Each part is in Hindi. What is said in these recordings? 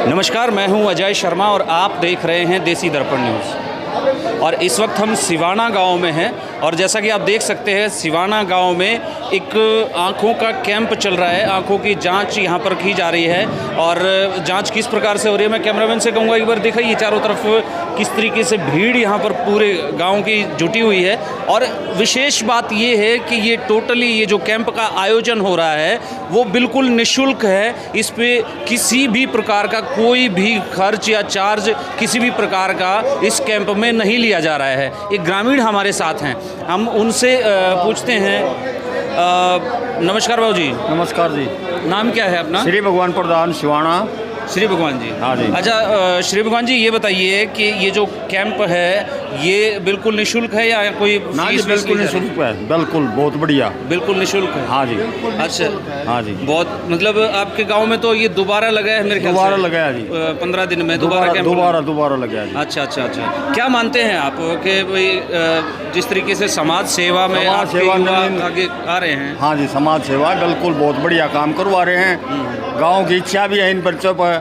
नमस्कार, मैं हूं अजय शर्मा और आप देख रहे हैं देसी दर्पण न्यूज़। और इस वक्त हम सिवाना गांव में हैं और जैसा कि आप देख सकते हैं सिवाना गांव में एक आँखों का कैंप चल रहा है। आँखों की जांच यहां पर की जा रही है और जांच किस प्रकार से हो रही है मैं कैमरामैन से कहूँगा एक बार दिखाइए चारों तरफ किस तरीके से भीड़ यहां पर पूरे गांव की जुटी हुई है। और विशेष बात ये है कि ये टोटली ये जो कैंप का आयोजन हो रहा है वो बिल्कुल निःशुल्क है। इस पे किसी भी प्रकार का कोई भी खर्च या चार्ज किसी भी प्रकार का इस कैंप में नहीं लिया जा रहा है। एक ग्रामीण हमारे साथ हैं, हम उनसे पूछते हैं। नमस्कार बाबू जी। नमस्कार जी। नाम क्या है अपना? श्री भगवान प्रधान सिवाना। श्री भगवान जी। हाँ जी। अच्छा श्री भगवान जी, ये बताइए कि ये जो कैंप है ये बिल्कुल निःशुल्क है या कोई ना जी? बिल्कुल निःशुल्क है, बिल्कुल बहुत बढ़िया, बिल्कुल निःशुल्क है। हाँ जी। अच्छा, हाँ जी। बहुत मतलब आपके गांव में तो ये दोबारा लगा है मेरे ख्याल से? दोबारा लगाया जी, 15 दिन में दोबारा कैंप दोबारा लगाया जी। अच्छा अच्छा अच्छा। क्या मानते हैं आप कि भाई जिस तरीके से समाज सेवा में आपके युवा आगे आ रहे हैं? हाँ जी, समाज सेवा बिल्कुल बहुत बढ़िया काम करवा रहे हैं। गांव की इच्छा भी है इन बच्चों पर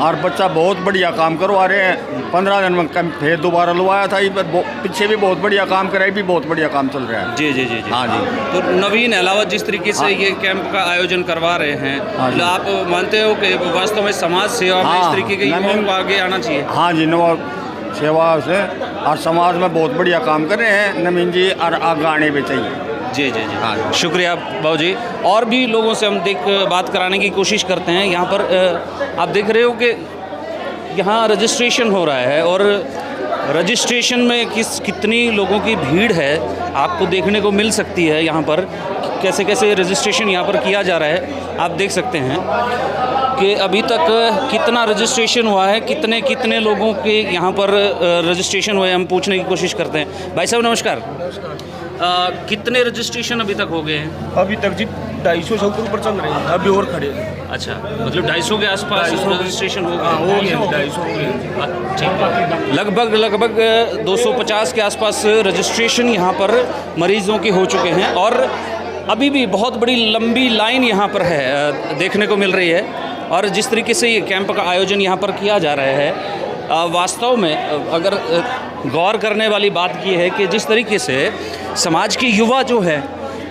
और बच्चा बहुत बढ़िया काम करवा रहे हैं। 15 दिन में कैंप फिर दोबारा लगवाया था, पीछे भी बहुत बढ़िया काम कराई, भी बहुत बढ़िया काम चल रहा है। जी जी जी जी। हाँ जी। तो नवीन अलावा जिस तरीके से ये कैंप का आयोजन करवा रहे हैं, आप मानते हो कि वास्तव में समाज सेवा में इस तरीके के युवाओं को आगे आना चाहिए? हाँ जी, सेवा से और समाज में बहुत बढ़िया काम कर रहे हैं नवीन जी, और आगे आने भी चाहिए। जी जी जी। हाँ, शुक्रिया बाबू जी। और भी लोगों से हम बात कराने की कोशिश करते हैं। यहाँ पर आप देख रहे हो कि यहाँ रजिस्ट्रेशन हो रहा है और रजिस्ट्रेशन में कितनी लोगों की भीड़ है आपको देखने को मिल सकती है। यहाँ पर कैसे कैसे रजिस्ट्रेशन यहाँ पर किया जा रहा है आप देख सकते हैं कि अभी तक कितना रजिस्ट्रेशन हुआ है, कितने कितने लोगों के यहाँ पर रजिस्ट्रेशन हुए हम पूछने की कोशिश करते हैं। भाई साहब नमस्कार। कितने रजिस्ट्रेशन अभी तक हो गए हैं? अभी तक जी 250 से ऊपर चल रहे हैं, अभी और खड़े हैं। अच्छा, मतलब 250 के आसपास रजिस्ट्रेशन हो गए? हाँ, हो गया 250 हो गए। ठीक है। लगभग 250 के आसपास रजिस्ट्रेशन यहाँ पर मरीजों के हो चुके हैं और अभी भी बहुत बड़ी लंबी लाइन यहाँ पर है देखने को मिल रही है। और जिस तरीके से ये कैंप का आयोजन यहाँ पर किया जा रहा है वास्तव में अगर गौर करने वाली बात ये है कि जिस तरीके से समाज के युवा जो है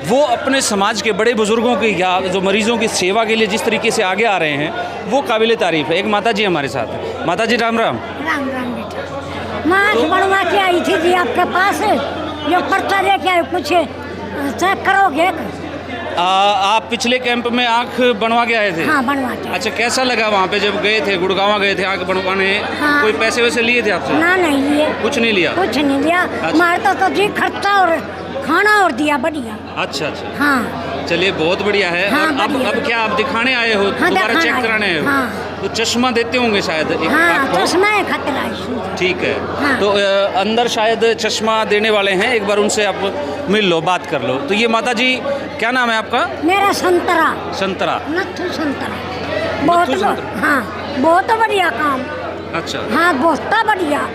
वो अपने समाज के बड़े बुजुर्गों की या जो मरीजों की सेवा के लिए जिस तरीके से आगे आ रहे हैं वो काबिल तारीफ़ है। एक माता जी हमारे साथ है। माता जी राम राम। राम राम बेटा। माँ बनवा के आई थी जी आपके पास, जो पर्चा लेके आए, कुछ चेक करोगे? आप पिछले कैंप में आँख बनवा के आए थे? हाँ, बनवा के। अच्छा, कैसा लगा वहाँ पे जब गए थे? गुड़गांव गए थे आँख बनवाने? हाँ। कोई पैसे वैसे लिए थे आपसे? ना, नहीं लिए। कुछ नहीं लिया? कुछ नहीं लिया। अच्छा। मारता तो जी खर्चा और खाना और दिया बढ़िया। अच्छा अच्छा। हाँ, चलिए बहुत बढ़िया है। हाँ, और अब क्या आप दिखाने आए हो? हाँ, दोबारा दिखाने चेक आए। कराने आए हो? हाँ। तो चश्मा देते होंगे शायद एक हाँ, आपको? चश्मा है खतरा है। ठीक है। हाँ। तो अंदर शायद चश्मा देने वाले हैं, एक बार उनसे आप मिल लो, बात कर लो। तो ये माता जी क्या नाम है आपका? मेरा संतरा। संतरा। नथु संतरा। बहुत संतरा। हाँ, बहुत बढ़िया काम। अच्छा। हाँ, बहुत बढ़िया।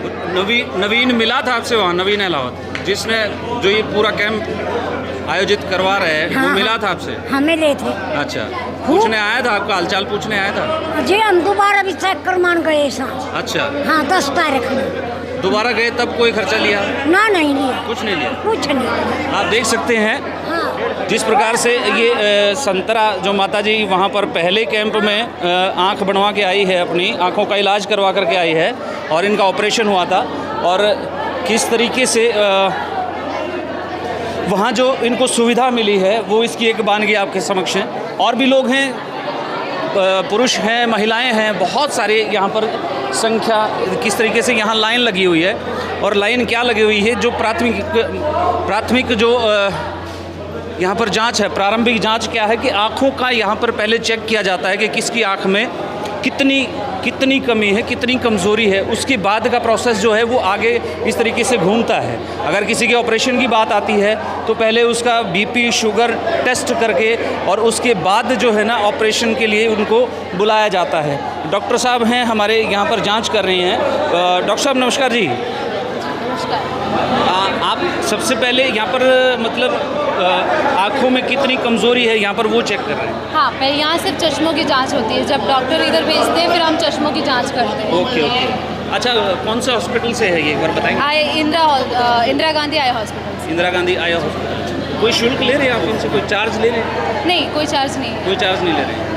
नवीन मिला था आपसे वहाँ? नवीन अलावत जिसने जो ये पूरा कैंप आयोजित करवा रहे हैं हाँ, वो मिला था आपसे? हाँ, मिले थे। अच्छा, पूछने आया था आपका हालचाल पूछने आया था? जी हम दोबारा भी चेक करवाने गए साथ। अच्छा, हाँ, 10 तारीख में दोबारा गए तब कोई खर्चा लिया? ना, नहीं लिया। कुछ नहीं लिया? कुछ नहीं। आप देख सकते हैं हाँ। जिस प्रकार से ये संतरा जो माता जी वहाँ पर पहले कैंप में आँख बनवा के आई है, अपनी आँखों का इलाज करवा करके आई है और इनका ऑपरेशन हुआ था और किस तरीके से वहाँ जो इनको सुविधा मिली है वो इसकी एक बानगी आपके समक्ष है। और भी लोग हैं, पुरुष हैं, महिलाएं हैं, बहुत सारे यहाँ पर संख्या। किस तरीके से यहाँ लाइन लगी हुई है और लाइन क्या लगी हुई है, जो प्राथमिक जो यहाँ पर जांच है, प्रारंभिक जांच क्या है कि आँखों का यहाँ पर पहले चेक किया जाता है कि किसकी आँख में कितनी कमी है, कितनी कमज़ोरी है। उसके बाद का प्रोसेस जो है वो आगे इस तरीके से घूमता है। अगर किसी के ऑपरेशन की बात आती है तो पहले उसका बीपी शुगर टेस्ट करके और उसके बाद जो है ना ऑपरेशन के लिए उनको बुलाया जाता है। डॉक्टर साहब हैं हमारे यहाँ पर जांच कर रहे हैं। डॉक्टर साहब नमस्कार जी। नमस्कार। आप सबसे पहले यहाँ पर मतलब आँखों में कितनी कमज़ोरी है यहाँ पर वो चेक कर रहे हैं? हाँ, पहले यहाँ सिर्फ चश्मों की जांच होती है। जब डॉक्टर इधर भेजते हैं फिर हम चश्मों की जांच करते हैं। Okay okay. अच्छा, कौन सा हॉस्पिटल से है ये, एक बार बताएंगे? इंदिरा गांधी आई हॉस्पिटल से। Indira Gandhi eye hospital. कोई शुल्क ले रहे हैं आप इनसे, कोई चार्ज ले रहे हैं? नहीं, कोई चार्ज नहीं है। कोई चार्ज नहीं ले रहे हैं।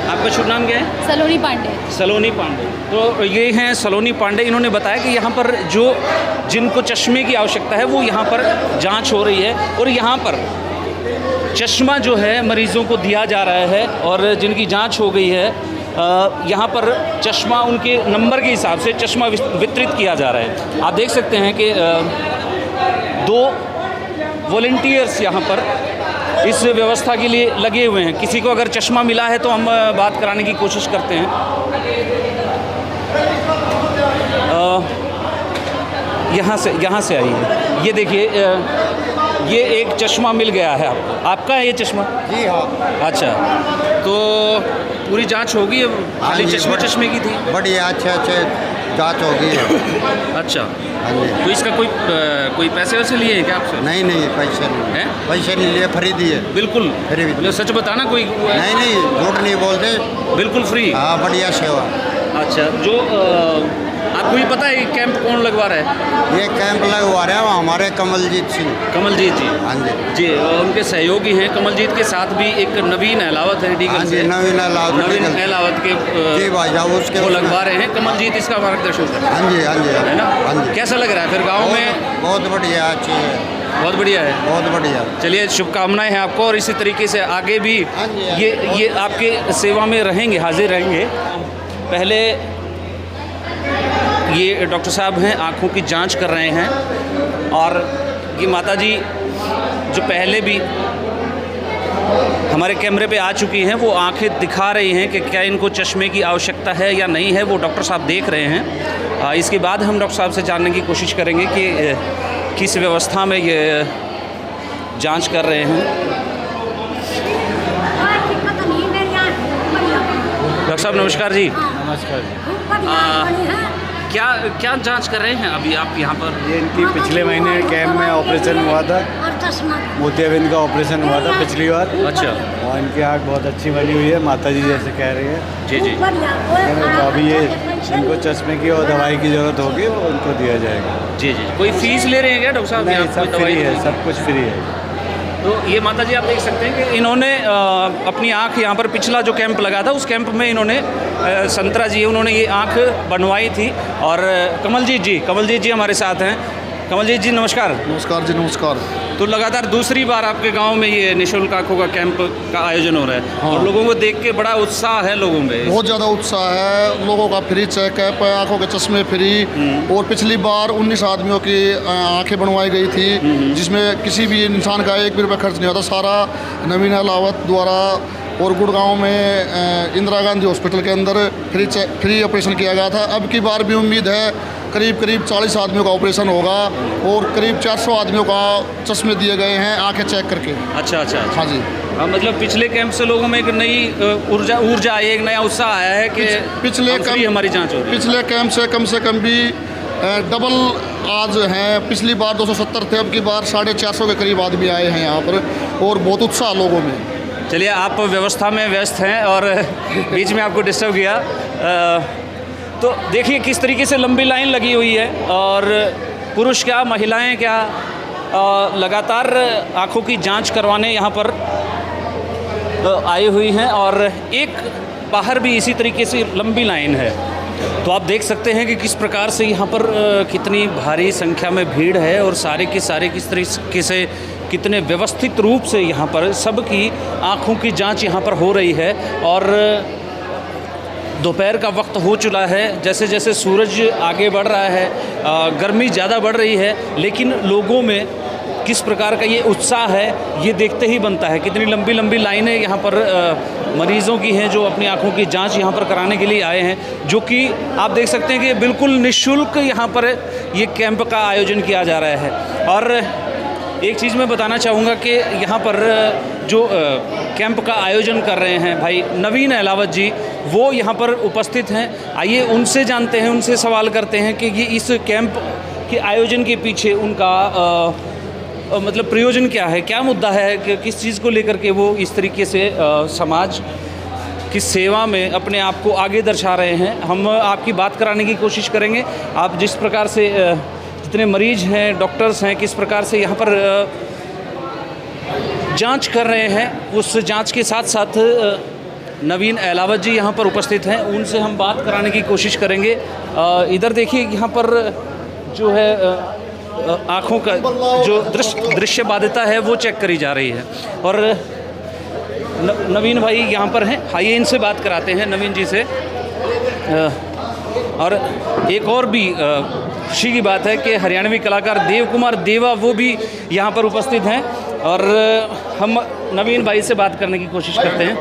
आपका शुभ नाम क्या है? सलोनी पांडे। सलोनी पांडे। तो ये हैं सलोनी पांडे। इन्होंने बताया कि यहाँ पर जो जिनको चश्मे की आवश्यकता है वो यहाँ पर जांच हो रही है और यहाँ पर चश्मा जो है मरीज़ों को दिया जा रहा है और जिनकी जांच हो गई है यहाँ पर चश्मा उनके नंबर के हिसाब से चश्मा वितरित किया जा रहा है। आप देख सकते हैं कि 2 वॉलंटियर्स यहाँ पर इस व्यवस्था के लिए लगे हुए हैं। किसी को अगर चश्मा मिला है तो हम बात कराने की कोशिश करते हैं। यहाँ से आइए। ये देखिए, ये एक चश्मा मिल गया है आपको। आपका है ये चश्मा? जी हाँ। अच्छा, तो पूरी जांच होगी? खाली चश्मे की थी? बढ़िया, अच्छे जांच होगी है। अच्छा, हाँ जी। तो इसका कोई पैसे वैसे लिए हैं क्या आपसे? नहीं पैसे नहीं हैं? पैसे नहीं लिए, फ्री दिए। बिल्कुल फ्री? मतलब सच बताना, कोई नहीं झूठ नहीं बोलते, बिल्कुल फ्री। हाँ, बढ़िया सेवा। अच्छा, जो आपको ये पता है ये कैंप कौन लगवा रहा है? ये कैंप लगवा रहे हैं हमारे कमलजीत सिंह। कमलजीत जी? हाँ जी जी, उनके सहयोगी हैं। कमलजीत के साथ भी एक नवीन अहलावत है डीगल हाँ से। जी, नवीन अहलावत के जी भाई साहब, उसके वो लगवा रहे हैं। कमलजीत इसका मार्गदर्शन कर रहे हैं। हाँ जी है ना? हाँ जी। कैसा लग रहा है फिर गाँव में? बहुत बढ़िया, अच्छी है, बहुत बढ़िया है। बहुत बढ़िया। चलिए, शुभकामनाएं हैं आपको और इसी तरीके से आगे भी हाँ जी, हाँ ये आपके सेवा में रहेंगे, हाजिर रहेंगे। पहले ये डॉक्टर साहब हैं, आँखों की जांच कर रहे हैं और ये माताजी जो पहले भी हमारे कैमरे पे आ चुकी हैं वो आंखें दिखा रही हैं कि क्या इनको चश्मे की आवश्यकता है या नहीं है, वो डॉक्टर साहब देख रहे हैं। इसके बाद हम डॉक्टर साहब से जानने की कोशिश करेंगे कि किस व्यवस्था में ये जांच कर रहे हैं। डॉक्टर साहब नमस्कार जी। नमस्कार। क्या जांच कर रहे हैं अभी आप यहाँ पर? ये इनकी पिछले महीने कैंप में ऑपरेशन हुआ था, मोतियाबिंद का ऑपरेशन हुआ था पिछली बार। अच्छा। और इनकी आँख बहुत अच्छी बनी हुई है, माताजी जैसे कह रही है। जी जी। तो अभी ये इनको चश्मे की और दवाई की ज़रूरत होगी, वो उनको दिया जाएगा। जी जी। कोई फीस ले रहे हैं क्या डॉक्टर साहब? नहीं, सब फ्री है, सब कुछ फ्री है। तो ये माताजी आप देख सकते हैं कि इन्होंने अपनी आँख यहाँ पर पिछला जो कैंप लगा था उस कैंप में इन्होंने संतरा जी उन्होंने ये आँख बनवाई थी। और कमलजीत जी हमारे साथ हैं। कमलजीत जी नमस्कार। नमस्कार जी, नमस्कार। तो लगातार दूसरी बार आपके गांव में ये निःशुल्क आँखों का कैंप का आयोजन हो रहा है। हाँ। और लोगों को देख के बड़ा उत्साह है लोगों में। बहुत ज़्यादा उत्साह है लोगों का। फ्री चेकअप, आंखों के चश्मे फ्री। और पिछली बार 19 आदमियों की आंखें बनवाई गई थी, जिसमें किसी भी इंसान का 1 भी रुपया खर्च नहीं होता। सारा नवीन अहलावत द्वारा और गुड़गांव में इंदिरा गांधी हॉस्पिटल के अंदर फ्री ऑपरेशन किया गया था। अब की बार भी उम्मीद है करीब 40 आदमियों का ऑपरेशन होगा और करीब 400 आदमियों का चश्मे दिए गए हैं आंखें चेक करके। अच्छा। हाँ जी। मतलब पिछले कैंप से लोगों में एक नई ऊर्जा आई, एक नया उत्साह आया है कि हमारी जांच हो रही है। पिछले कैंप से कम भी डबल आज हैं। पिछली बार 270 थे, अब की बार 450 के करीब आदमी आए हैं यहाँ पर और बहुत उत्साह लोगों में। चलिए, आप व्यवस्था में व्यस्त हैं और बीच में आपको डिस्टर्ब किया। तो देखिए किस तरीके से लंबी लाइन लगी हुई है और पुरुष क्या महिलाएं क्या लगातार आँखों की जांच करवाने यहाँ पर आई हुई हैं और एक बाहर भी इसी तरीके से लंबी लाइन है। तो आप देख सकते हैं कि किस प्रकार से यहाँ पर कितनी भारी संख्या में भीड़ है और सारे के सारे किस तरीके से कितने व्यवस्थित रूप से यहाँ पर सबकी आँखों की जांच यहाँ पर हो रही है। और दोपहर का वक्त हो चुका है, जैसे जैसे सूरज आगे बढ़ रहा है गर्मी ज़्यादा बढ़ रही है, लेकिन लोगों में किस प्रकार का ये उत्साह है ये देखते ही बनता है। कितनी लंबी लंबी लाइनें यहाँ पर मरीज़ों की हैं जो अपनी आँखों की जांच यहाँ पर कराने के लिए आए हैं, जो कि आप देख सकते हैं कि बिल्कुल निःशुल्क यहाँ पर ये कैंप का आयोजन किया जा रहा है। और एक चीज़ मैं बताना चाहूँगा कि यहाँ पर जो कैंप का आयोजन कर रहे हैं भाई नवीन अहलावत जी, वो यहाँ पर उपस्थित हैं। आइए उनसे जानते हैं, उनसे सवाल करते हैं कि ये इस कैंप कि आयोजन के पीछे उनका मतलब प्रयोजन क्या है, क्या मुद्दा है, कि किस चीज़ को लेकर के वो इस तरीके से समाज की सेवा में अपने आप को आगे दर्शा रहे हैं। हम आपकी बात कराने की कोशिश करेंगे। आप जिस प्रकार से जितने मरीज हैं, डॉक्टर्स हैं, किस प्रकार से यहाँ पर जांच कर रहे हैं, उस जांच के साथ साथ नवीन एलावत जी यहाँ पर उपस्थित हैं, उनसे हम बात कराने की कोशिश करेंगे। इधर देखिए यहाँ पर जो है आँखों का जो दृश्य बाध्यता है वो चेक करी जा रही है। और नवीन भाई यहाँ पर हैं, आइए इनसे बात कराते हैं, नवीन जी से। और एक और भी खुशी की बात है कि हरियाणवी कलाकार देव कुमार देवा वो भी यहाँ पर उपस्थित हैं, और हम नवीन भाई से बात करने की कोशिश करते हैं।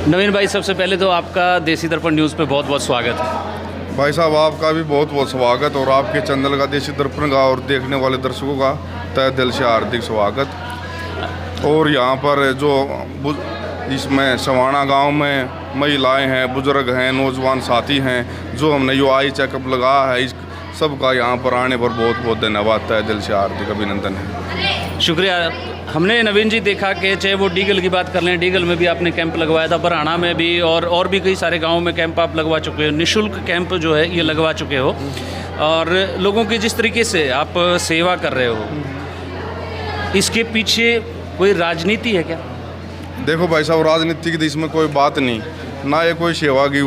नवीन भाई, सबसे पहले तो आपका देसी दर्पण न्यूज़ पे बहुत बहुत स्वागत है। भाई साहब, आपका भी बहुत बहुत स्वागत, और आपके चैनल का देसी दर्पण का और देखने वाले दर्शकों का तहे दिल से हार्दिक स्वागत। और यहाँ पर जो इसमें सवाना गांव में महिलाएं हैं, बुजुर्ग हैं, नौजवान साथी हैं, जो हमने जो आई चेकअप लगाया है, इस सबका यहाँ पर आने पर बहुत बहुत धन्यवाद, तहे दिल से हार्दिक अभिनंदन है। शुक्रिया। हमने नवीन जी देखा कि चाहे वो डीगल की बात कर लें, डीगल में भी आपने कैंप लगवाया था, बरहाना में भी, और भी कई सारे गाँव में कैंप आप लगवा चुके हो, निःशुल्क कैंप जो है ये लगवा चुके हो, और लोगों की जिस तरीके से आप सेवा कर रहे हो, इसके पीछे कोई राजनीति है क्या? देखो भाई साहब, राजनीति की इसमें कोई बात नहीं, ना ये कोई सेवा की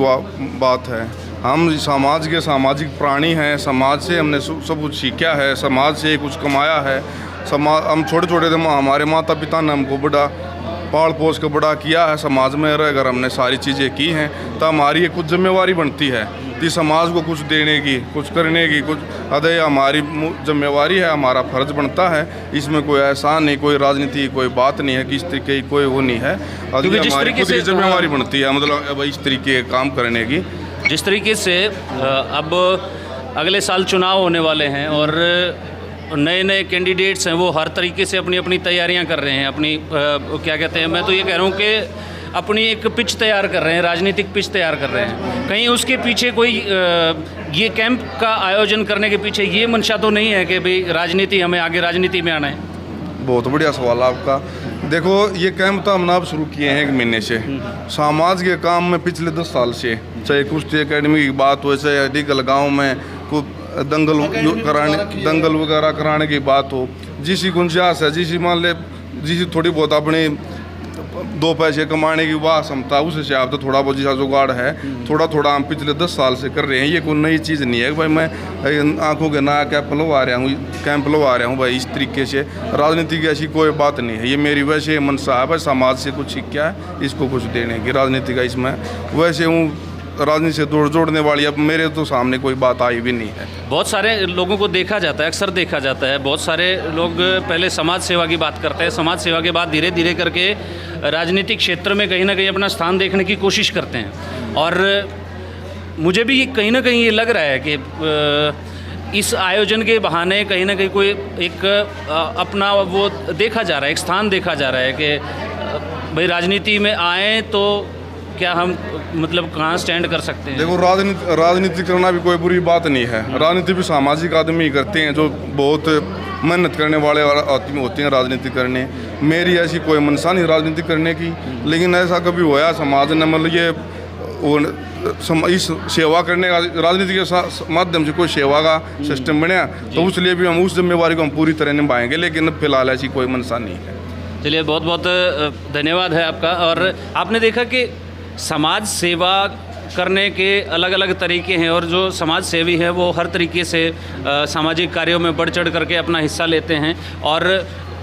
बात है। हम समाज के सामाजिक प्राणी हैं, समाज से हमने सब कुछ सीखा है, समाज से कुछ कमाया है। समाज हम छोटे छोटे थे, हमारे माता पिता ने हमको बड़ा पाल पोस के बड़ा किया है, समाज में रहकर हमने सारी चीज़ें की हैं, तो हमारी एक कुछ जिम्मेवारी बनती है कि समाज को कुछ देने की, कुछ करने की, कुछ अदय हमारी जिम्मेवारी है, हमारा फ़र्ज बनता है। इसमें कोई एहसान नहीं, कोई राजनीति कोई बात नहीं है, किस तरीके की कोई वो नहीं है, हमारी खुद की जिम्मेवारी बनती है, मतलब इस तरीके काम करने की। जिस तरीके से अब अगले साल चुनाव होने वाले हैं और नए नए कैंडिडेट्स हैं, वो हर तरीके से अपनी अपनी तैयारियां कर रहे हैं, अपनी क्या कहते हैं, मैं तो ये कह रहा हूँ कि अपनी एक पिच तैयार कर रहे हैं, राजनीतिक पिच तैयार कर रहे हैं। कहीं उसके पीछे कोई ये कैंप का आयोजन करने के पीछे ये मंशा तो नहीं है कि भाई राजनीति, हमें आगे राजनीति में आना है? बहुत बढ़िया सवाल आपका। देखो, ये कैंप तो हमने अब शुरू किए हैं 1 महीने से। समाज के काम में पिछले 10 साल से, चाहे कुश्ती एकेडमी की बात हो, चाहे डीगल गाँव में कुछ दंगल वगैरह कराने की बात हो, जिसी गुंजाइश है, जिसी मान ले जिसी थोड़ी बहुत अपनी 2 पैसे कमाने की वाह क्षमता, उस हिसाब से थोड़ा बहुत जिसा जुगाड़ है, थोड़ा थोड़ा हम पिछले 10 साल से कर रहे हैं। ये कोई नई चीज़ नहीं है भाई, मैं आंखों के नया कैंप लगवा रहा हूँ भाई। इस तरीके से राजनीति की ऐसी कोई बात नहीं है, ये मेरी वैसे मनसा है भाई, समाज से कुछ सीखा है, इसको कुछ देने की। राजनीति का इसमें वैसे हूँ, राजनीति से जोड़ने वाली अब मेरे तो सामने कोई बात आई भी नहीं है। बहुत सारे लोगों को देखा जाता है, अक्सर देखा जाता है, बहुत सारे लोग पहले समाज सेवा की बात करते हैं, समाज सेवा के बाद धीरे धीरे करके राजनीतिक क्षेत्र में कहीं ना कहीं अपना स्थान देखने की कोशिश करते हैं। और मुझे भी कहीं ना कहीं ये लग रहा है कि इस आयोजन के बहाने कहीं ना कहीं कोई एक अपना वो देखा जा रहा है, एक स्थान देखा जा रहा है कि भाई राजनीति में आए तो क्या हम मतलब कहाँ स्टैंड कर सकते हैं। देखो, राजनीति करना भी कोई बुरी बात नहीं है। राजनीति भी सामाजिक आदमी करते हैं, जो बहुत मेहनत करने वाले आदमी होते हैं राजनीति करने। मेरी ऐसी कोई मनसा नहीं राजनीति करने की, लेकिन ऐसा कभी होया समाज ने मतलब ये इस सेवा करने का, राजनीति के माध्यम से कोई सेवा का सिस्टम बनया, तो उसलिए भी हम उस जिम्मेवारी को हम पूरी तरह निभाएंगे, लेकिन फिलहाल ऐसी कोई मनसा नहीं है। चलिए, बहुत बहुत धन्यवाद है आपका। और आपने देखा कि समाज सेवा करने के अलग अलग तरीके हैं, और जो समाज सेवी है वो हर तरीके से सामाजिक कार्यों में बढ़ चढ़ करके अपना हिस्सा लेते हैं। और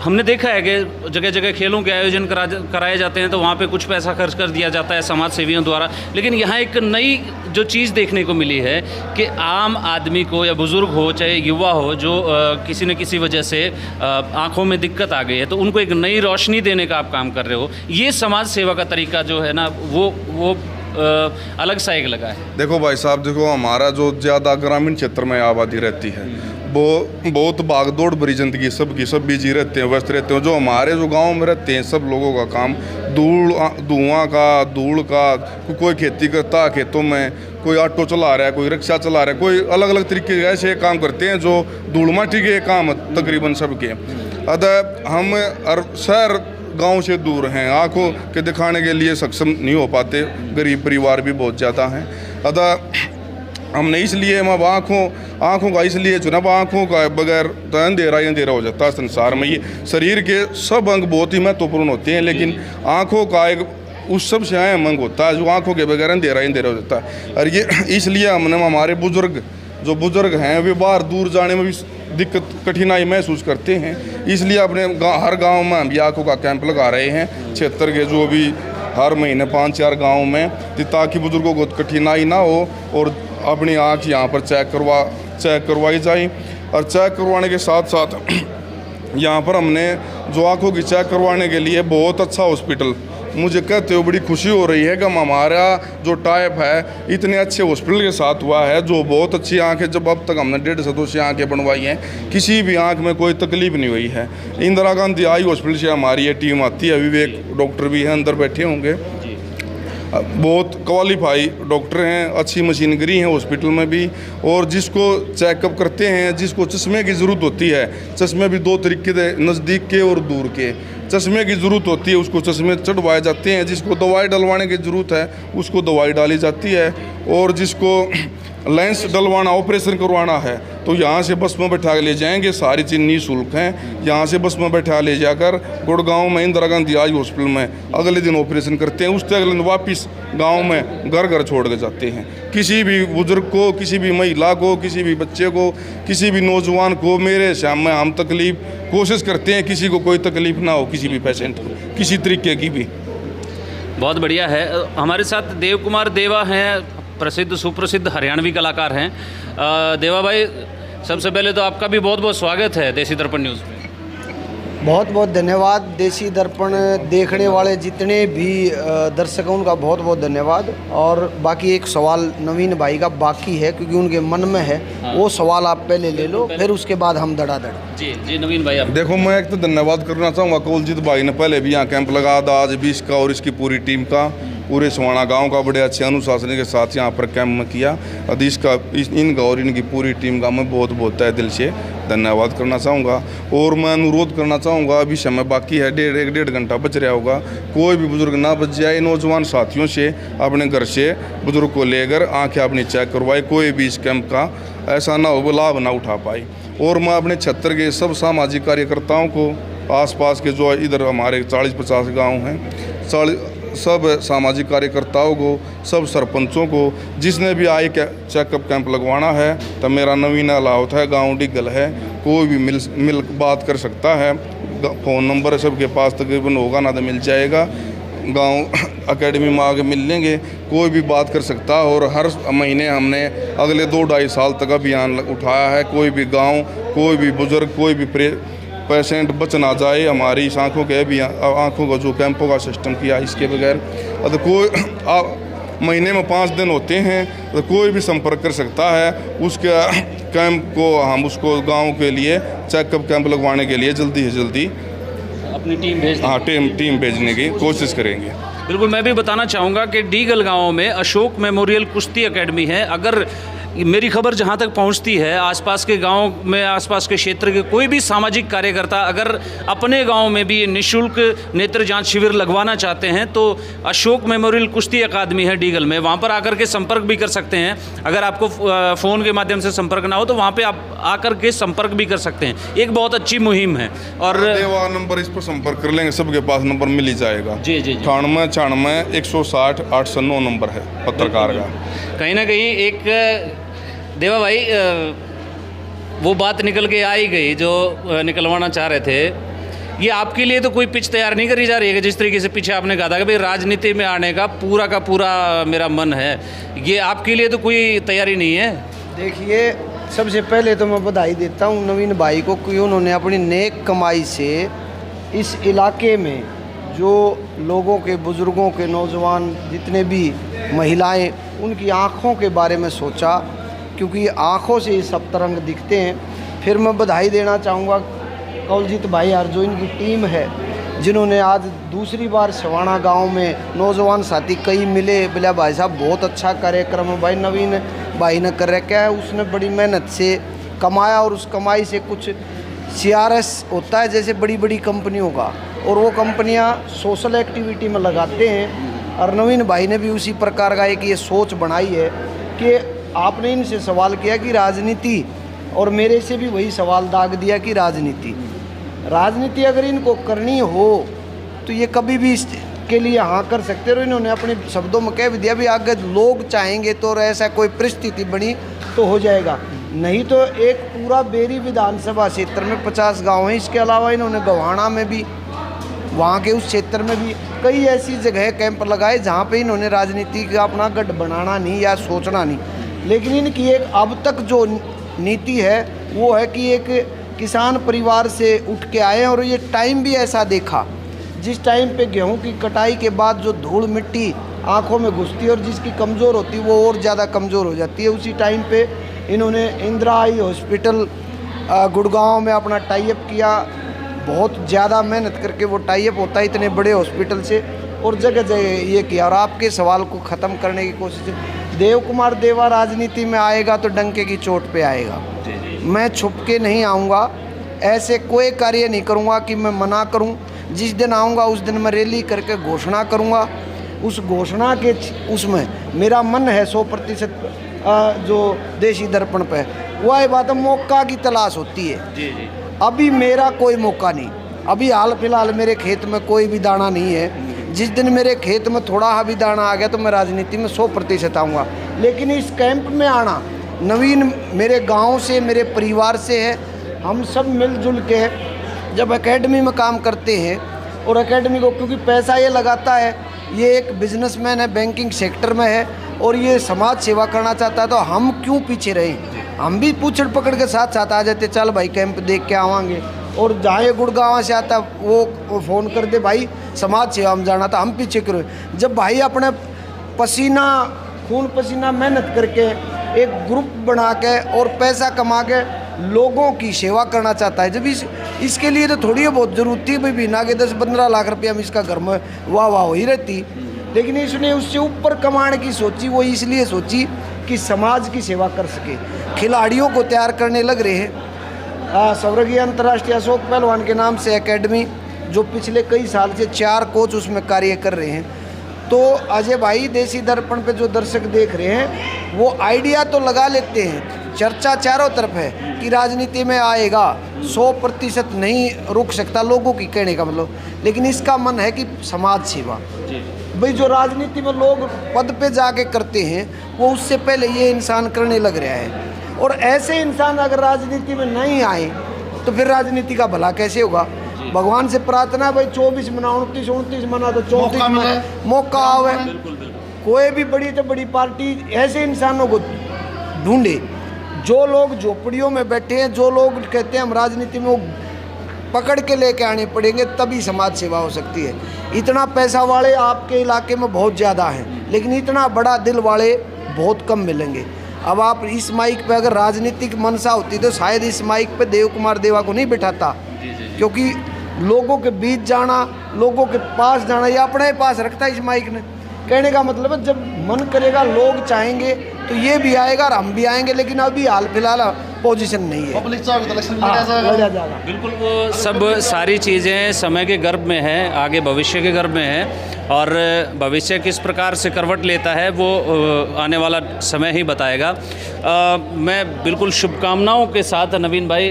हमने देखा है कि जगह जगह खेलों के आयोजन कराए जाते हैं, तो वहाँ पे कुछ पैसा खर्च कर दिया जाता है समाज सेवियों द्वारा। लेकिन यहाँ एक नई जो चीज़ देखने को मिली है कि आम आदमी को, या बुज़ुर्ग हो चाहे युवा हो, जो किसी न किसी वजह से आँखों में दिक्कत आ गई है, तो उनको एक नई रोशनी देने का आप काम कर रहे हो। ये समाज सेवा का तरीका जो है ना, वो अलग सा एक लगा है। देखो भाई साहब, देखो हमारा जो ज़्यादा ग्रामीण क्षेत्र में आबादी रहती है, वो बहुत भाग दौड़ भरी ज़िंदगी सबकी, सब बिजी रहते हैं, व्यस्त रहते हैं। जो हमारे जो गांव में रहते हैं सब लोगों का काम धुआं का, धूल का, कोई खेती करता है खेतों में, कोई ऑटो चला रहा है, कोई रिक्शा चला रहा है, कोई अलग अलग तरीके के ऐसे काम करते हैं जो धूल माटी के काम तकरीबन सबके। अतः हम शहर गांव से दूर हैं, आंखों के दिखाने के लिए सक्षम नहीं हो पाते, गरीब परिवार भी बहुत ज़्यादा हैं। अतः हमने इसलिए हम आँखों का इसलिए चुना, आँखों का बगैर तो अंधेरा हो जाता है संसार में। ये शरीर के सब अंग बहुत ही महत्वपूर्ण होते हैं, लेकिन आँखों का एक उस सबसे अहम अंग होता है जो आँखों के बगैर अंधेरा हो जाता है। और ये इसलिए हमने हमारे बुजुर्ग हैं वे बाहर दूर जाने में भी दिक्कत कठिनाई महसूस करते हैं, इसलिए अपने हर गांव में हम भी आँखों का कैंप लगा रहे हैं, क्षेत्र के जो भी हर महीने 5-4 गाँव में, ताकि बुजुर्गों को कठिनाई ना हो और अपनी आँख यहाँ पर चेक करवाई जाए। और चेक करवाने के साथ साथ यहाँ पर हमने जो आँखों की चेक करवाने के लिए बहुत अच्छा हॉस्पिटल, मुझे कहते हुए बड़ी खुशी हो रही है कि हमारा जो टाइप है इतने अच्छे हॉस्पिटल के साथ हुआ है, जो बहुत अच्छी आँखें, जब अब तक हमने 150 आँखें बनवाई हैं, किसी भी आँख में कोई तकलीफ नहीं हुई है। इंदिरा गांधी आई हॉस्पिटल से हमारी ये टीम आती है, विवेक डॉक्टर भी हैं अंदर बैठे होंगे, बहुत क्वालिफाई डॉक्टर हैं, अच्छी मशीनरी है हॉस्पिटल में भी। और जिसको चेकअप करते हैं, जिसको चश्मे की ज़रूरत होती है, चश्मे भी 2 तरीके के, नज़दीक के और दूर के, चश्मे की ज़रूरत होती है उसको चश्मे चढ़वाए जाते हैं, जिसको दवाई डलवाने की ज़रूरत है उसको दवाई डाली जाती है, और जिसको लेंस डलवाना, ऑपरेशन करवाना है तो यहाँ से बस में बैठा के ले जाएंगे, सारी चीज़ निःशुल्क हैं। यहाँ से बस में बैठा ले जाकर गुड़गांव में इंदिरा गांधी आई हॉस्पिटल में अगले दिन ऑपरेशन करते हैं, उसके अगले दिन वापस गांव में घर छोड़ के जाते हैं। किसी भी बुजुर्ग को, किसी भी महिला को, किसी भी बच्चे को, किसी भी नौजवान को मेरे सामने हम तकलीफ कोशिश करते हैं किसी को कोई तकलीफ ना हो, किसी भी पेशेंट को किसी तरीके की भी। बहुत बढ़िया है। हमारे साथ देव कुमार देवा हैं, प्रसिद्ध सुप्रसिद्ध हरियाणवी कलाकार हैं। देवा भाई, सबसे पहले तो आपका भी बहुत बहुत स्वागत है देसी दर्पण न्यूज़ में। बहुत बहुत धन्यवाद। देसी दर्पण देखने वाले जितने भी दर्शक हैं उनका बहुत बहुत धन्यवाद। और बाकी एक सवाल नवीन भाई का बाकी है, क्योंकि उनके मन में है। हाँ। वो सवाल आप पहले ले लो, फिर उसके बाद हम धड़ाधड़। जी नवीन भाई, आप देखो, मैं एक तो धन्यवाद करना चाहूँगा कौलजीत भाई ने, पहले भी यहाँ कैंप लगाया था, आज भी इसका और इसकी पूरी टीम का, पूरे सवाना गांव का बड़े अच्छे अनुशासन के साथ यहाँ पर कैंप में किया। अदीश का, इनका और इनकी पूरी टीम का मैं बहुत बहुत तहे दिल से धन्यवाद करना चाहूँगा। और मैं अनुरोध करना चाहूँगा, अभी समय बाकी है, 1.5 घंटा बच रहा होगा, कोई भी बुजुर्ग ना बच जाए, नौजवान साथियों से अपने घर से बुजुर्ग को लेकर आँखें अपनी चेक करवाए, कोई भी इस कैंप का ऐसा ना हो लाभ ना उठा पाए। और मैं अपने क्षेत्र के सब सामाजिक कार्यकर्ताओं को, आसपास के जो इधर हमारे 40-50 गाँव हैं, सब सामाजिक कार्यकर्ताओं को, सब सरपंचों को, जिसने भी आए चेकअप कैंप लगवाना है तो मेरा नवीन अलाउट है, गांव डिगल है, कोई भी मिल बात कर सकता है। फ़ोन नंबर सबके पास तकरीबन होगा ना तो मिल जाएगा, गांव एकेडमी में आके मिल लेंगे, कोई भी बात कर सकता है। और हर महीने हमने अगले 2-2.5 साल तक अभियान उठाया है, कोई भी गाँव, कोई भी बुजुर्ग, कोई भी पेशेंट बच ना जाए हमारी इस आँखों के भी आँखों का जो कैंपों का सिस्टम किया, इसके बगैर तो कोई महीने में 5 दिन होते हैं तो कोई भी संपर्क कर सकता है। उसके कैंप को हम उसको गांव के लिए चेकअप कैंप लगवाने के लिए जल्दी से जल्दी अपनी टीम भेज, हाँ टीम भेजने की कोशिश करेंगे। बिल्कुल, मैं भी बताना चाहूँगा कि डीगल गाँव में अशोक मेमोरियल कुश्ती एकेडमी है। अगर मेरी खबर जहाँ तक पहुँचती है, आसपास के गांव में, आसपास के क्षेत्र के कोई भी सामाजिक कार्यकर्ता अगर अपने गांव में भी निःशुल्क नेत्र जांच शिविर लगवाना चाहते हैं तो अशोक मेमोरियल कुश्ती अकादमी है डीगल में, वहाँ पर आकर के संपर्क भी कर सकते हैं। अगर आपको फ़ोन के माध्यम से संपर्क ना हो तो वहाँ पे आप आकर के संपर्क भी कर सकते हैं। एक बहुत अच्छी मुहिम है। और देवा नंबर, इस पर संपर्क कर लेंगे, सबके पास नंबर मिल ही जाएगा। जी 98 160 809 नंबर है पत्रकार का। कहीं ना कहीं एक देवा भाई, वो बात निकल के आ ही गई जो निकलवाना चाह रहे थे। ये आपके लिए तो कोई पिच तैयार नहीं करी जा रही है कि जिस तरीके से पीछे आपने कहा था कि भाई राजनीति में आने का पूरा मेरा मन है, ये आपके लिए तो कोई तैयारी नहीं है? देखिए, सबसे पहले तो मैं बधाई देता हूँ नवीन भाई को कि उन्होंने अपनी नेक कमाई से इस इलाके में जो लोगों के, बुज़ुर्गों के, नौजवान जितने भी महिलाएं, उनकी आँखों के बारे में सोचा, क्योंकि आँखों से ये सब तरंग दिखते हैं। फिर मैं बधाई देना चाहूँगा कवलजीत भाई और जो इनकी टीम है, जिन्होंने आज दूसरी बार सिवाना गांव में नौजवान साथी कई मिले, बोला भाई साहब बहुत अच्छा कार्यक्रम है भाई, नवीन भाई ने कर रखा है, उसने बड़ी मेहनत से कमाया और उस कमाई से कुछ CRS होता है जैसे बड़ी बड़ी कंपनियों का, और वो कंपनियां सोशल एक्टिविटी में लगाते हैं। और नवीन भाई ने भी उसी प्रकार का एक ये सोच बनाई है कि आपने इनसे सवाल किया कि राजनीति, और मेरे से भी वही सवाल दाग दिया कि राजनीति अगर इनको करनी हो तो ये कभी भी इसके लिए हाँ कर सकते हो। इन्होंने अपने शब्दों में कह भी दिया भी आगे लोग चाहेंगे तो ऐसा कोई परिस्थिति बनी तो हो जाएगा, नहीं तो एक पूरा बेरी विधानसभा क्षेत्र में 50 गांव हैं। इसके अलावा इन्होंने गवाना में भी, वहाँ के उस क्षेत्र में भी कई ऐसी जगह कैंप लगाए जहाँ पे इन्होंने राजनीति का अपना गढ़ बनाना नहीं या सोचना नहीं, लेकिन इनकी एक अब तक जो नीति है वो है कि एक किसान परिवार से उठ के आए, और ये टाइम भी ऐसा देखा जिस टाइम पे गेहूं की कटाई के बाद जो धूल मिट्टी आंखों में घुसती है और जिसकी कमज़ोर होती है वो और ज़्यादा कमज़ोर हो जाती है। उसी टाइम पे इन्होंने इंदिरा आई हॉस्पिटल गुड़गांव में अपना टाई अप किया, बहुत ज़्यादा मेहनत करके वो टाई अप होता है इतने बड़े हॉस्पिटल से, और जगह जगह ये किया। और आपके सवाल को ख़त्म करने की कोशिश, देव कुमार देवा राजनीति में आएगा तो डंके की चोट पे आएगा। मैं छुप के नहीं आऊँगा, ऐसे कोई कार्य नहीं करूँगा कि मैं मना करूँ। जिस दिन आऊँगा उस दिन मैं रैली करके घोषणा करूँगा। उस घोषणा के उसमें मेरा मन है 100% जो देसी दर्पण पे वह बात मौका की तलाश होती है। अभी मेरा कोई मौका नहीं, अभी हाल फिलहाल मेरे खेत में कोई भी दाना नहीं है। जिस दिन मेरे खेत में थोड़ा भी दाना आ गया तो मैं राजनीति में 100% आऊँगा। लेकिन इस कैंप में आना, नवीन मेरे गांव से, मेरे परिवार से है, हम सब मिलजुल के जब एकेडमी में काम करते हैं, और एकेडमी को क्योंकि पैसा ये लगाता है, ये एक बिजनेसमैन है, बैंकिंग सेक्टर में है और ये समाज सेवा करना चाहता है, तो हम क्यों पीछे रहें। हम भी पूछड़ पकड़ के साथ साथ आ जाते, चल भाई कैंप देख के आवांगे। और जहाँ ये गुड़गांव से आता वो फ़ोन कर दे भाई समाज सेवा में जाना था, हम पीछे क्यों। जब भाई अपने पसीना खून पसीना मेहनत करके एक ग्रुप बना के और पैसा कमा के लोगों की सेवा करना चाहता है, जब इसके लिए तो थोड़ी बहुत ज़रूरत थी भाई बिना के 10-15 लाख रुपया में इसका घर में वाह हो ही रहती। लेकिन इसने उससे ऊपर कमाने की सोची, वो इसलिए सोची कि समाज की सेवा कर सके। खिलाड़ियों को तैयार करने लग रहे हैं। स्वर्गीय अंतर्राष्ट्रीय अशोक पहलवान के नाम से एकेडमी, जो पिछले कई साल से 4 कोच उसमें कार्य कर रहे हैं। तो अजय भाई देसी दर्पण पे जो दर्शक देख रहे हैं वो आइडिया तो लगा लेते हैं, चर्चा चारों तरफ है कि राजनीति में आएगा, 100% नहीं रुक सकता लोगों की कहने का मतलब, लेकिन इसका मन है कि समाज सेवा। भाई जो राजनीति में लोग पद पे जाके करते हैं वो उससे पहले ये इंसान करने लग रहा है, और ऐसे इंसान अगर राजनीति में नहीं आए तो फिर राजनीति का भला कैसे होगा। भगवान से प्रार्थना भाई 24 मना 29 मना तो 34 मौका आवे। कोई भी बड़ी तो बड़ी पार्टी ऐसे इंसानों को ढूंढे जो लोग झोपड़ियों में बैठे हैं, जो लोग कहते हैं हम राजनीति में, वो पकड़ के लेके आने पड़ेंगे, तभी समाज सेवा हो सकती है। इतना पैसा वाले आपके इलाके में बहुत ज़्यादा हैं, लेकिन इतना बड़ा दिल वाले बहुत कम मिलेंगे। अब आप इस माइक पे अगर राजनीतिक मनसा होती तो शायद इस माइक पे देव कुमार देवा को नहीं बिठाता, क्योंकि लोगों के बीच जाना, लोगों के पास जाना, ये अपने ही पास रखता है इस माइक ने। कहने का मतलब है जब मन करेगा, लोग चाहेंगे तो ये भी आएगा और हम भी आएंगे, लेकिन अभी हाल फिलहाल पोजीशन नहीं है। पब्लिक चाहे तो इलेक्शन में जाएगा। बिल्कुल, वो सब सारी चीज़ें समय के गर्भ में है, आगे भविष्य के गर्भ में है, और भविष्य किस प्रकार से करवट लेता है वो आने वाला समय ही बताएगा। मैं बिल्कुल शुभकामनाओं के साथ नवीन भाई,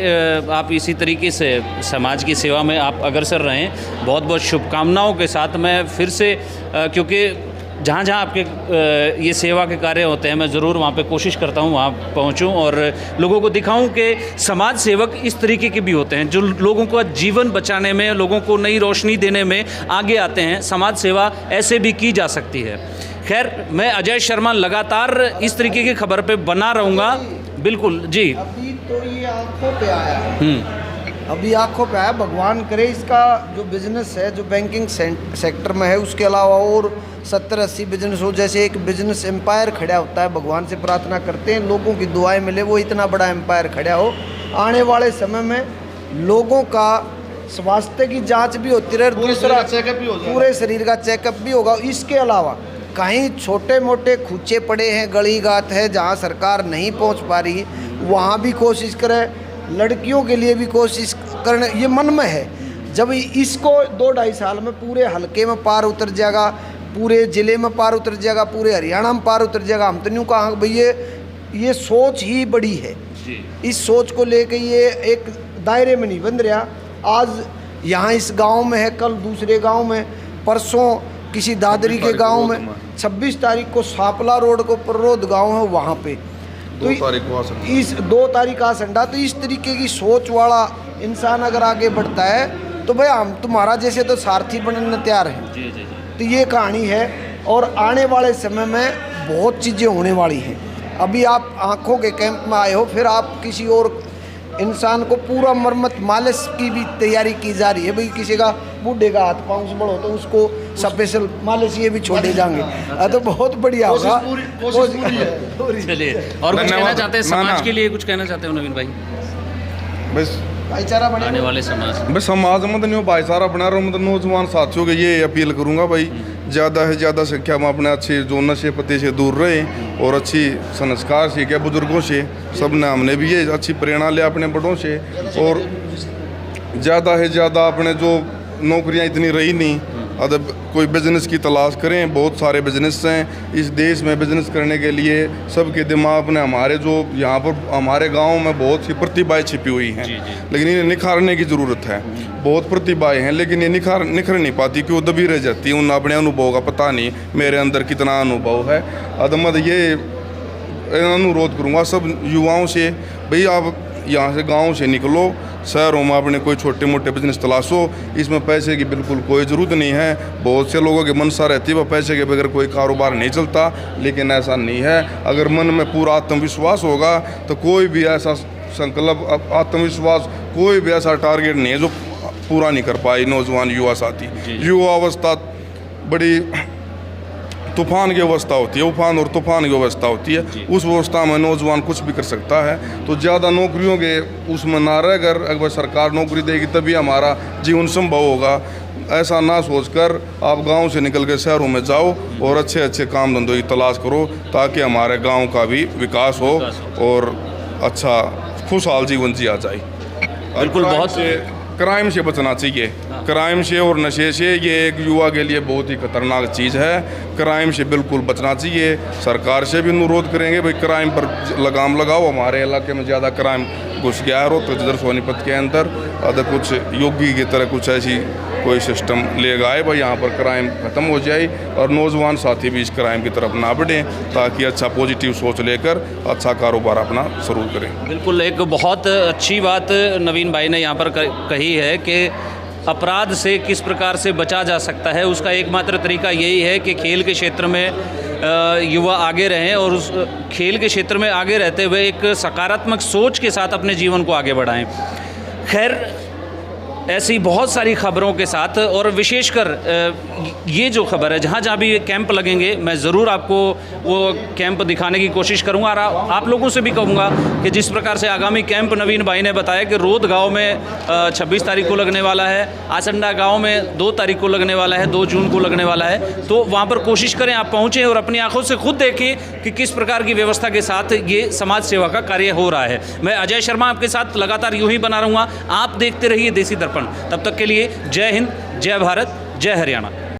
आप इसी तरीके से समाज की सेवा में आप अग्रसर रहें, बहुत बहुत शुभकामनाओं के साथ। मैं फिर से क्योंकि जहाँ जहाँ आपके ये सेवा के कार्य होते हैं मैं ज़रूर वहाँ पे कोशिश करता हूँ वहाँ पहुँचूँ और लोगों को दिखाऊँ कि समाज सेवक इस तरीके के भी होते हैं जो लोगों का जीवन बचाने में, लोगों को नई रोशनी देने में आगे आते हैं। समाज सेवा ऐसे भी की जा सकती है। खैर, मैं अजय शर्मा लगातार इस तरीके की खबर पे बना रहूँगा। बिल्कुल जी। अभी तो ये आंखों पे आया है, अभी आंखों पे आया। भगवान करे इसका जो बिजनेस है, जो बैंकिंग सेक्टर में है, उसके अलावा और 70-80 बिजनेस हो, जैसे एक बिजनेस एम्पायर खड़ा होता है। भगवान से प्रार्थना करते हैं लोगों की दुआएं मिले, वो इतना बड़ा एम्पायर खड़ा हो आने वाले समय में लोगों का स्वास्थ्य की जांच भी होती रहे, दूसरा चेकअप भी हो जाएगा। पूरे शरीर का चेकअप भी होगा। इसके अलावा कहीं छोटे मोटे खूचे पड़े हैं, गली गात है जहाँ सरकार नहीं पहुँच पा रही, वहाँ भी कोशिश करें। लड़कियों के लिए भी कोशिश करने, ये मन में है। जब इसको 2-2.5 साल में पूरे हलके में पार उतर जाएगा, पूरे ज़िले में पार उतर जाएगा, पूरे हरियाणा में पार उतर जाएगा। हम तो यूँ कहा भाई ये सोच ही बड़ी है। इस सोच को लेके ये एक दायरे में नहीं बंध रहा। आज यहाँ इस गांव में है, कल दूसरे गांव में, परसों किसी दादरी के गांव में, 26 तारीख को सापला रोड को प्ररोध गांव है वहाँ पे, तो 2 तारीख को आ सकता इस 2 तारीख आ संडा। तो इस तरीके की सोच वाला इंसान अगर आगे बढ़ता है तो भाई हम तुम्हारा जैसे तो सारथी बनने तैयार हैं। तो ये कहानी है और आने वाले समय में बहुत चीज़ें होने वाली हैं। अभी आप आँखों के कैंप में आए हो, फिर आप किसी और इंसान को पूरा मरम्मत मालिश की भी तैयारी की जा रही है। भाई किसी का बूढ़े का हाथ पाँव से बड़ा हो तो उसको स्पेशल मालिश ये भी छोड़े जाएंगे। तो बहुत बढ़िया होगा। कोशिश पूरी है। चलिए, और कुछ कहना चाहते हैं समाज के लिए, कुछ कहना चाहते हो नवीन भाई? बस भाईचारा बने आने वाले समाज भाई समाज में तो नहीं भाईचारा बना रहा हूँ। मतलब नौजवान साथियों को ये अपील करूँगा भाई, ज़्यादा से ज़्यादा संख्या में अपने अच्छे जो नशे पत्ते से दूर रहे और अच्छी संस्कार सीखे बुजुर्गों से। सब ने हमने भी ये अच्छी प्रेरणा लिया अपने बड़ों से, और ज़्यादा से ज़्यादा अपने जो नौकरियाँ इतनी रही नहीं, अगर कोई बिज़नेस की तलाश करें। बहुत सारे बिज़नेस हैं इस देश में। बिज़नेस करने के लिए सबके दिमाग में, हमारे जो यहाँ पर हमारे गांव में बहुत सी प्रतिभाएं छिपी हुई हैं, लेकिन इन्हें निखारने की ज़रूरत है। बहुत प्रतिभाएं हैं लेकिन ये निखर नहीं पाती, क्यों दबी रह जाती है। उन अपने अनुभव का पता नहीं मेरे अंदर कितना अनुभव है। अदमद ये अनुरोध करूँगा सब युवाओं से, भाई आप यहाँ से गाँव से निकलो, शहरों में अपने कोई छोटे मोटे बिजनेस तलाशो। इसमें पैसे की बिल्कुल कोई ज़रूरत नहीं है। बहुत से लोगों की मनसा रहती है वह पैसे के बगैर कोई कारोबार नहीं चलता, लेकिन ऐसा नहीं है। अगर मन में पूरा आत्मविश्वास होगा तो कोई भी ऐसा संकल्प, आत्मविश्वास, कोई भी ऐसा टारगेट नहीं है जो पूरा नहीं कर पाए नौजवान युवा साथी। युवा अवस्था बड़ी तूफान की अवस्था होती है, उफान और तूफान की अवस्था होती है। उस अवस्था में नौजवान कुछ भी कर सकता है। तो ज़्यादा नौकरियों के उसमें ना रहकर अगर सरकार नौकरी देगी तभी हमारा जीवन संभव होगा, ऐसा ना सोचकर आप गांव से निकल के शहरों में जाओ और अच्छे अच्छे काम धंधों की तलाश करो, ताकि हमारे गांव का भी विकास हो और अच्छा खुशहाल जीवन जिया जाए। बिल्कुल, बहुत क्राइम से बचना चाहिए। क्राइम से और नशे से, ये एक युवा के लिए बहुत ही खतरनाक चीज़ है। क्राइम से बिल्कुल बचना चाहिए। सरकार से भी अनुरोध करेंगे भाई क्राइम पर लगाम लगाओ। हमारे इलाके में ज़्यादा क्राइम घुस गया है रोहतक जिधर सोनीपत के अंदर। अगर कुछ योगी की तरह कुछ ऐसी कोई सिस्टम लेगा आए भाई, यहाँ पर क्राइम ख़त्म हो जाए और नौजवान साथी भी इस क्राइम की तरफ ना बढ़ें, ताकि अच्छा पॉजिटिव सोच लेकर अच्छा कारोबार अपना शुरू करें। बिल्कुल, एक बहुत अच्छी बात नवीन भाई ने यहाँ पर कही है कि अपराध से किस प्रकार से बचा जा सकता है। उसका एकमात्र तरीका यही है कि खेल के क्षेत्र में युवा आगे रहें और उस खेल के क्षेत्र में आगे रहते हुए एक सकारात्मक सोच के साथ अपने जीवन को आगे बढ़ाएं। खैर, ऐसी बहुत सारी खबरों के साथ, और विशेषकर ये जो खबर है, जहाँ जहाँ भी ये कैंप लगेंगे मैं ज़रूर आपको वो कैंप दिखाने की कोशिश करूँगा। और आप लोगों से भी कहूँगा कि जिस प्रकार से आगामी कैंप नवीन भाई ने बताया कि रोद गांव में 26 तारीख को लगने वाला है, आसंडा गांव में 2 तारीख को लगने वाला है, 2 जून को लगने वाला है, तो वहाँ पर कोशिश करें आप पहुँचें और अपनी आँखों से खुद देखें कि किस प्रकार की व्यवस्था के साथ ये समाज सेवा का कार्य हो रहा है। मैं अजय शर्मा आपके साथ लगातार यूँ ही बना रहूँगा। आप देखते रहिए देसी दर्पण। तब तक के लिए जय हिंद, जय भारत, जय हरियाणा।